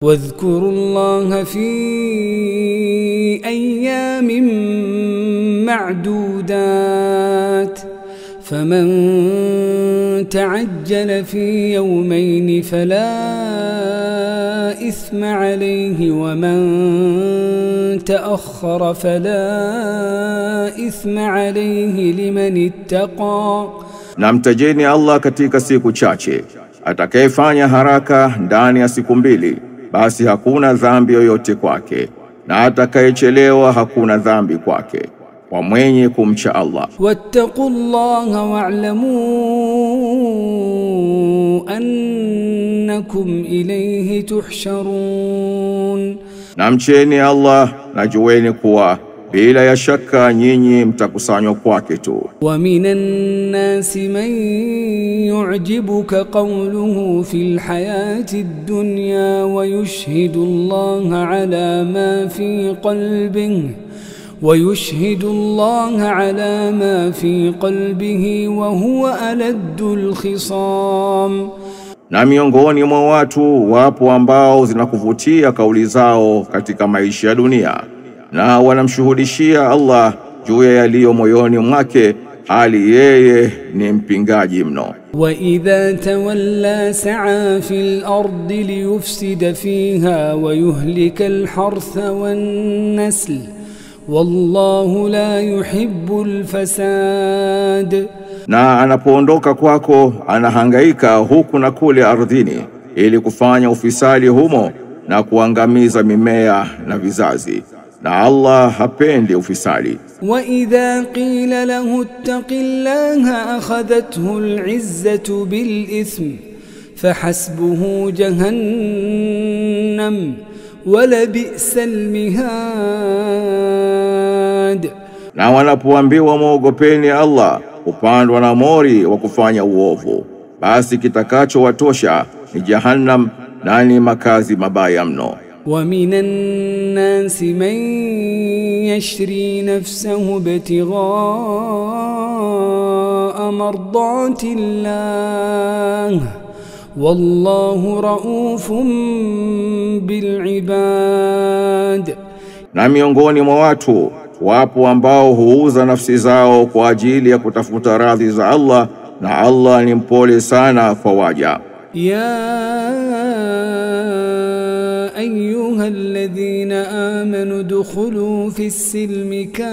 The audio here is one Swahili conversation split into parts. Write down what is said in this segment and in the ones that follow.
واذكروا الله في أيام معدودات فمن تعجل في يومين فلا إثم عليه ومن تأخر فلا إثم عليه لمن اتقى. Na mtajeni Allah katika siku chache, atakayefanya haraka ndani ya siku mbili, basi hakuna dhambi yoyote kwake, na atakayechelewa hakuna dhambi kwake, kwa mwenye kumcha Allah. Wattaqullaha wa'lamu annakum ilayhi tuhsharun. Na mcheni Allah na jueni kuwa bila ya shaka nyinyi mtakusanywa kwake tu. Wa minan nasi man yu'jibuka qawluhu fil hayati ad-dunya wa yushhidu Allah ala ma fi qalbihi wa huwa aladdul khisam. Na miongoni mwa watu wapo ambao zinakuvutia kauli zao katika maisha ya dunia, na wanamshuhudishia Allah juu ya yaliyo moyoni mwake, hali yeye ni mpingaji mno. Wa idha tawalla sa'a fil ardi liyufsida fiha wa yuhlika al-hartha wan-nasl wallahu la yuhibbul fasad. Na anapoondoka kwako anahangaika huku na kule ardhini ili kufanya ufisadi humo na kuangamiza mimea na vizazi, na Allah hapendi ufisadi. Wa idha qila lahu ittaqillaha akhadhathu al-izzatu bil ithm fahasbuhu jahannam wala bi'sal mihad. Na wanapoambiwa muogopeni Allah, upandwa na mori wa kufanya uovu, basi kitakacho watosha ni Jahannam, na ni makazi mabaya mno. Wa minan nasi man yashri nafsahu ibtigha'a mardati Allah wallahu raufun bil ibad. Na miongoni mwa watu wapo ambao huuza nafsi zao kwa ajili ya kutafuta radhi za Allah, na Allah ni mpole sana kwa waja. Ya ayyuhalladhina amanu dukhulu fis silmi kaffan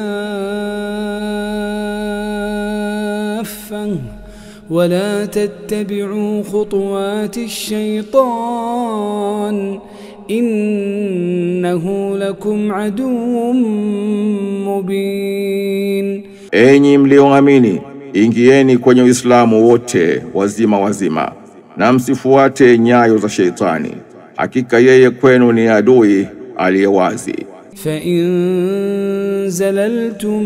wa la tattabi'u khutuwatish shaytan innahu lakum aduwwun mubin. Enyi mlioamini, ingieni kwenye Uislamu wote wazima wazima, na msifuate nyayo za sheitani, hakika yeye kwenu ni adui aliyewazi. Fa in zalaltum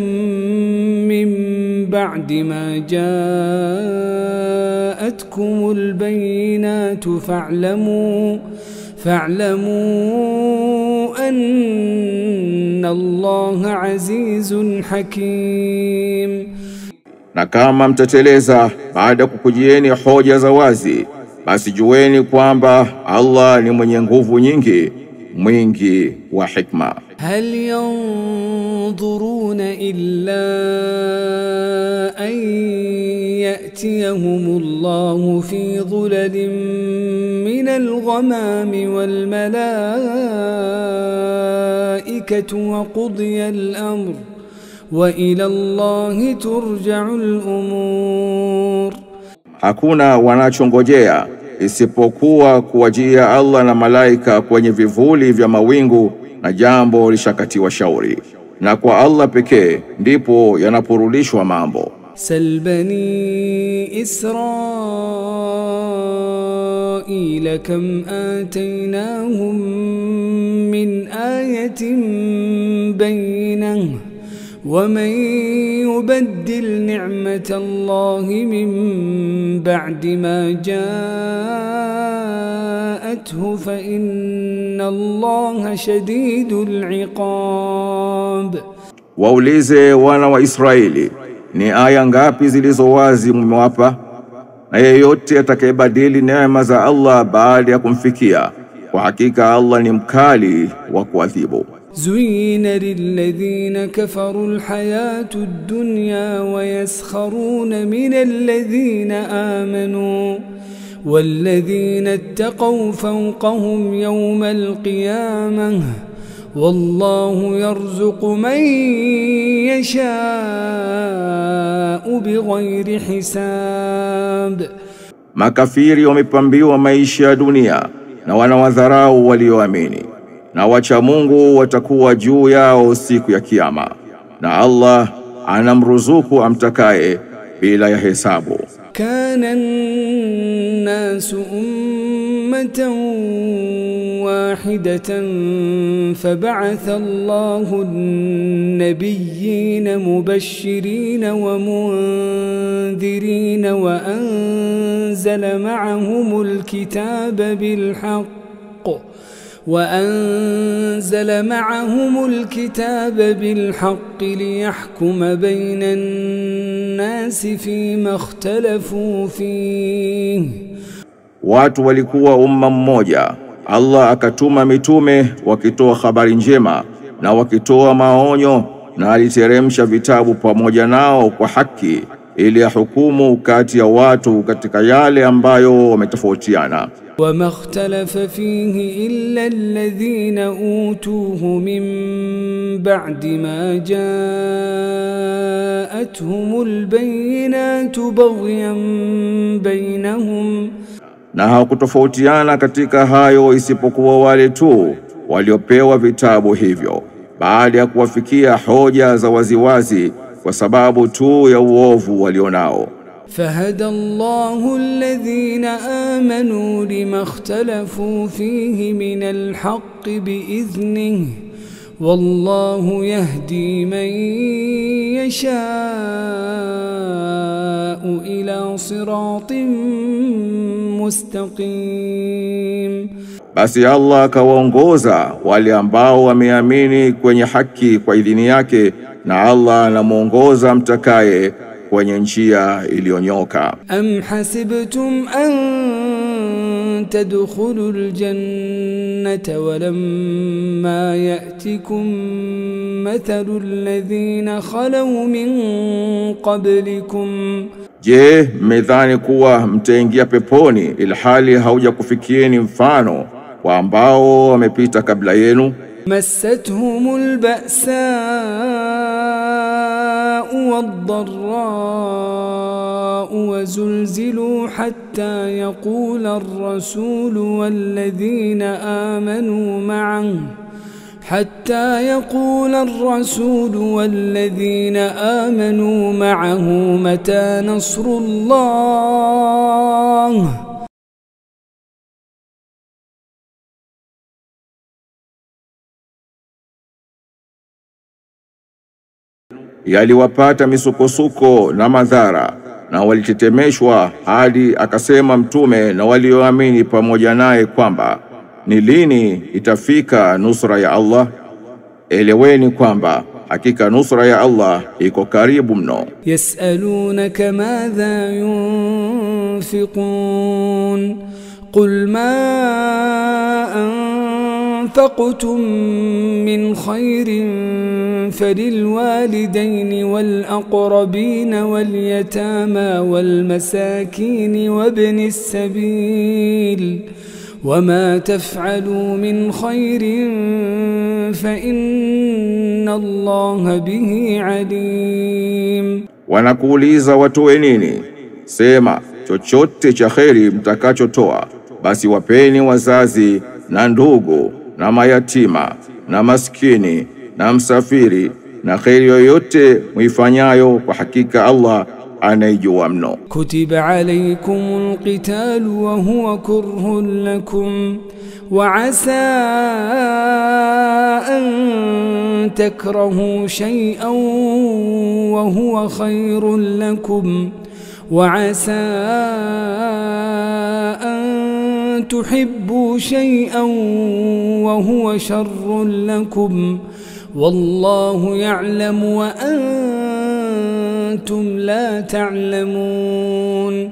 min ba'di ma ja'atkumul bayyinatu fa'lamu anna Allaha azizun hakim. Na kama mtateleza baada kukujieni hoja za wazi, basi jueni kwamba Allah ni mwenye nguvu nyingi, mwingi wa hikma. Hal yanzuruna illa an ya'tiyahumullahu fi dhulalin min al-ghamami wal malaikatu wa qudiya al-amr wa ila Allahi turja'ul umur. Hakuna wanachongojea isipokuwa kuwajia Allah na malaika kwenye vivuli vya mawingu, na jambo lishakatiwa shauri, na kwa Allah pekee ndipo yanaporudishwa mambo. Sal bani Israila kam atainahum min ayatin bayyinah ومن يبدل نعمة الله من بعد ما جاءته فإن الله شديد العقاب. Waulize wana wa Israeli, ni aya ngapi zilizo wazi mmewapa? Na yeyote atakayebadili neema za Allah baada ya kumfikia, kwa hakika Allah ni mkali wa kuadhibu. زين للذين كفروا الحياة الدنيا ويسخرون من الذين آمنوا والذين اتقوا فوقهم يوم القيامة والله يرزق من يشاء بغير حساب. Makafiri wamepambiwa maisha ya dunia na wanawadharau walioamini, na wacha Mungu watakuwa juu yao siku ya kiyama, na Allah anamruzuku amtakaye bila ya hesabu. Kana an-nas ummatan wahidatan fab'atha Allahu an-nabiyyina mubashshirina wa mundhirina wa anzala ma'ahumul kitaba bil haqq وأنزل معهم الكتاب بالحق ليحكم بين الناس فيما اختلفوا فيه. Watu walikuwa umma mmoja, Allah akatuma mitume wakitoa habari njema na wakitoa maonyo, na aliteremsha vitabu pamoja nao kwa haki ili yahukumu kati ya watu katika yale ambayo wametofautiana. وما اختلف فيه إلا الذين أوتوه من بعد ما جاءتهم البينات بغيا بينهم. Na hawakutofautiana katika hayo isipokuwa wale tu waliopewa vitabu hivyo baada ya kuwafikia hoja za waziwazi kwa sababu tu ya uovu walionao. فهدى الله الذين آمنوا لما اختلفوا فيه من الحق بإذنه والله يهدي من يشاء إلى صراط مستقيم. Basi Allah akawaongoza wale ambao wameamini kwenye haki kwa idhini yake, na Allah anamuongoza mtakaye kwenye njia iliyonyoka. Am hasibtum an tadkhulul jannata walamma ya'tikum mathalul ladhina khalaw min qablikum. Je, mmedhani kuwa mtaingia peponi ilhali haujakufikieni mfano wa ambao wamepita kabla yenu? Massathumul ba'sa'u wad-dharra'u wa zulzilu hatta yaqula ar-rasulu walladhina amanu ma'ahu متى نصر الله. Yaliwapata misukosuko na madhara na walitetemeshwa hadi akasema mtume na walioamini pamoja naye kwamba ni lini itafika nusra ya Allah? Eleweni kwamba hakika nusra ya Allah iko karibu mno. Yasalunaka madha yunfiqun qul ma anfaqtum min khairin falilwalidayn walaqrabin walyatama walmasakin wabnis sabil وما تفعلوا من خير فإن الله به عليم. Wanakuuliza watoe nini? Sema, chochote cha kheri mtakachotoa basi wapeni wazazi na ndugu na mayatima na maskini na msafiri, na kheri yoyote muifanyayo kwa hakika Allah anaijua mno. Kutiba alaykumul qitalu wa huwa kurhun lakum wa asa an takrahu shay'an wa huwa khairun lakum wa asa an tuhibbu shay'an wa huwa sharrun lakum wallahu ya'lamu wa antum la ta'lamun.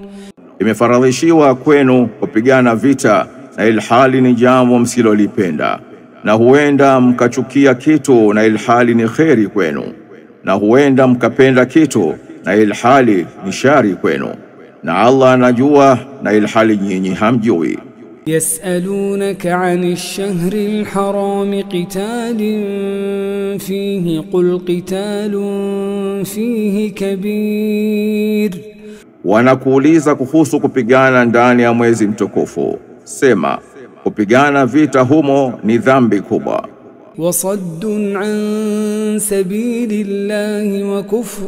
Imefaradhishiwa kwenu kupigana vita na ilhali ni jambo msilolipenda, na huenda mkachukia kitu na ilhali ni kheri kwenu, na huenda mkapenda kitu na ilhali ni shari kwenu, na Allah anajua na ilhali nyinyi hamjui. يسألونك عن الشهر الحرام قتال فيه قل قتال فيه كبير. Wanakuuliza kuhusu kupigana ndani ya mwezi mtukufu, sema kupigana vita humo ni dhambi kubwa. وصد عن سبيل الله وكفر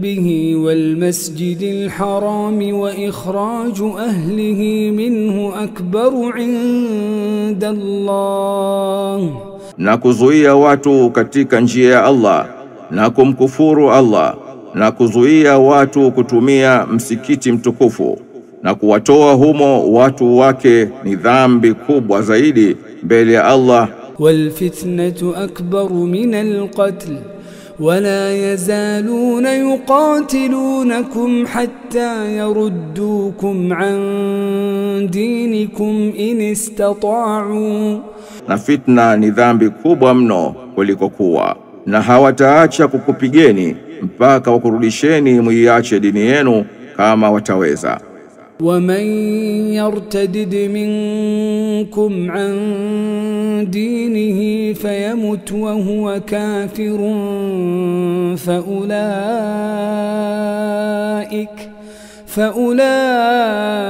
به والمسجد الحرام وإخراج أهله منه أكبر عند الله. Na kuzuia watu katika njia ya Allah na kumkufuru Allah, na kuzuia watu kutumia msikiti mtukufu na kuwatoa humo watu wake ni dhambi kubwa zaidi mbele ya Allah. والفتنة أكبر من القتل ولا يزالون يقاتلونكم حتى يردوكم عن دينكم إن استطاعوا. Na fitna ni dhambi kubwa mno kuliko kuwa, na hawataacha kukupigeni mpaka wakurudisheni muiache dini yenu kama wataweza. ومن يرتدد منكم عن دينه فيمت وهو كافر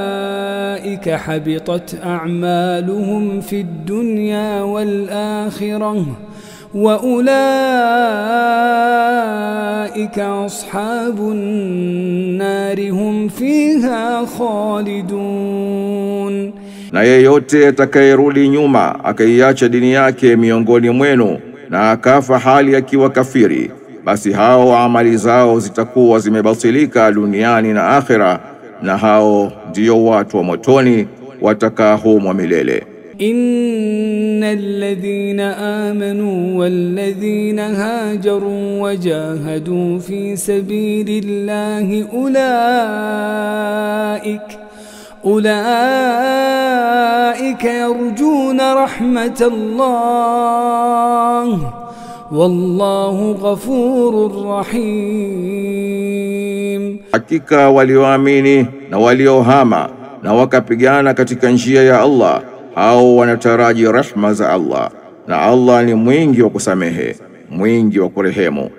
فأولئك حبطت أعمالهم في الدنيا والآخرة وأولئك أصحاب النار هم فيها خالدون. Na yeyote atakayerudi nyuma akaiacha dini yake miongoni mwenu na akafa hali akiwa kafiri, basi hao amali zao zitakuwa zimebatilika duniani na akhera, na hao ndio watu wa motoni watakaa humo milele. إن الذين آمنوا والذين هاجروا وجاهدوا في سبيل الله أولئك يرجون رحمة الله والله غفور رحيم. Hakika walioamini na waliohama na wakapigana katika njia ya Allah, hao wanataraji rehma za Allah, na Allah ni mwingi wa kusamehe, mwingi wa kurehemu.